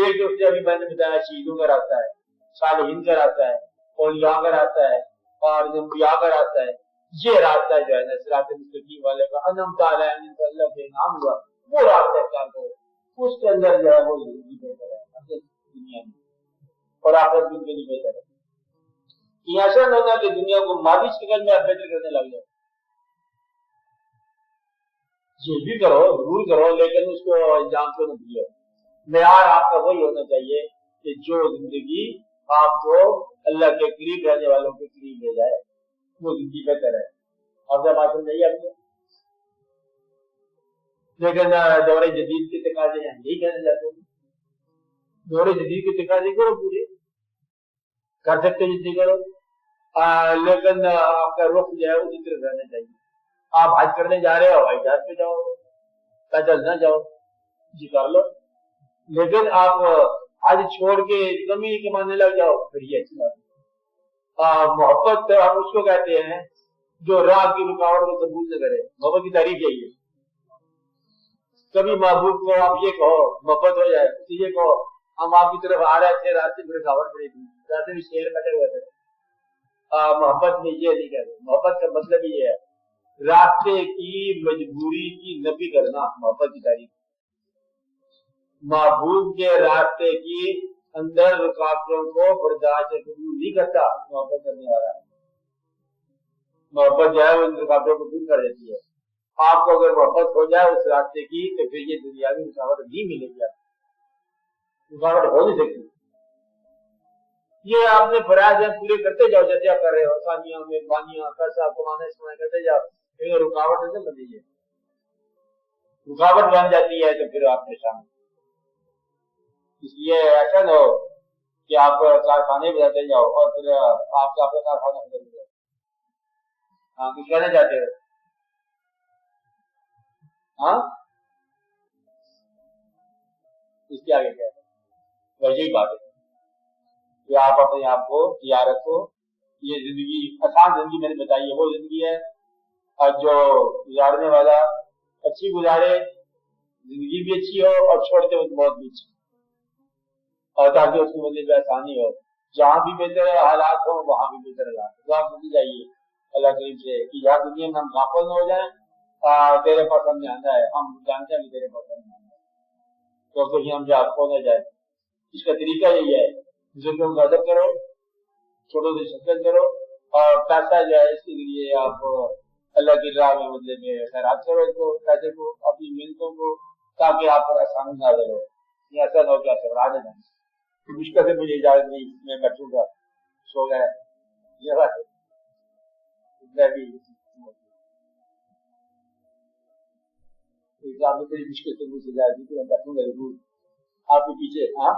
एक जो अभी मैंने बताया शहीदों का रास्ता है, सालिहीन का रास्ता है, औलिया का रास्ता है और अंबिया का रास्ता है। ये रास्ता जो है ना सिरात मुस्तकीम वाले का अनम ताला अल्लाह के नाम हुआ वो रास्ता इख्तियार करो, उसके अंदर जो है वो जिंदगी बेहतर है दुनिया में और आखिरत में भी बेहतर है। कि ऐसा न होना कि दुनिया को मादी शक्ल में आप बेहतर करने लग जाए। ये भी करो, जरूर करो, लेकिन उसको अंजाम को न दियो। मेयार आपका वही होना चाहिए कि जो जिंदगी आपको अल्लाह के करीब रहने वालों के करीब ले जाए, वो जिंदगी बेहतर है। अब जब बात नहीं आपको, लेकिन दौरे जदीद के तकाजे हैं, यही कहने जाते हैं। दौरे जदीद के तकाजे करो, पूरे कर सकते जितनी करो, लेकिन आपका रुख जो है उसी तरफ रहना चाहिए। आप हज करने जा रहे हो, हवाई जहाज पे जाओ, पैदल न जाओ, जी कर लो, लेकिन आप हज छोड़ के जमीन कमाने लग जाओ, फिर ये अच्छी बात है। मोहब्बत हम उसको कहते हैं जो राह की रुकावट को कबूल न करे। मोहब्बत की तारीफ यही है। कभी महबूब को आप ये कहो मोहब्बत हो जाए, ये कहो हम आपकी तरफ आ रहे थे, रास्ते में रुकावट पड़ी थी, रास्ते में शेर बैठे हुए थे। मोहब्बत में ये नहीं कहते। मोहब्बत का मतलब ये है रास्ते की मजबूरी की नफी करना, मोहब्बत की तारीफ। महबूब के रास्ते की अंदर रुकावटों को बर्दाश्त कबूल नहीं करता मोहब्बत करने वाला। मोहब्बत जो है उन रुकावटों को दूर कर देती है। आपको अगर मोहब्बत हो जाए उस रास्ते की तो फिर ये दुनिया में रुकावट नहीं मिलेगी, रुकावट हो नहीं सकती। ये आपने फराज पूरे करते जाओ जैसे आप कर रहे हो, आसानियां मेहरबानियां पैसा कमाने समय करते जाओ, लेकिन रुकावट नहीं बनेगी। रुकावट बन जाती है तो फिर आप परेशान। इसलिए ऐसा न हो कि आप कारखाने बजाते जाओ और फिर आपका अपना कारखाना बदल जाए। हाँ, कुछ कहना चाहते हो? हाँ, इसके आगे क्या है? वही बात है कि आप अपने आप को तैयार रखो। ये जिंदगी आसान जिंदगी मैंने बताई है, वो जिंदगी है और जो गुजारने वाला अच्छी गुजारे, जिंदगी भी अच्छी हो और छोड़ते वक्त बहुत भी अच्छी, और ताकि उसकी वजह से आसानी हो। जहां भी बेहतर हालात हो वहां भी बेहतर हालात, दुआ करनी चाहिए अल्लाह करीम से कि यार दुनिया में हम गाफिल न हो जाए, तेरे पास हमने आना है, हम जानते हैं कि तेरे पास हमने आना है, तो कहीं हम जा खो न जाए। इसका तरीका यही है, बुजुर्गों का अदब करो, छोटों से शिद्दत करो, और पैसा जो है इसके लिए आप अल्लाह की राह में बदले में खैरात करो इसको, पैसे को, अपनी मिन्नतों को, ताकि आप पर आसानी नाज़िल हो। ये ऐसा न हो क्या घबरा जाए तो मुश्किल से मुझे इजाजत नहीं, मैं बैठूंगा, सो गया, ये बात है। मैं भी मुश्किल से मुझे इजाजत दी, मैं बैठूंगा जरूर आपके पीछे। हाँ,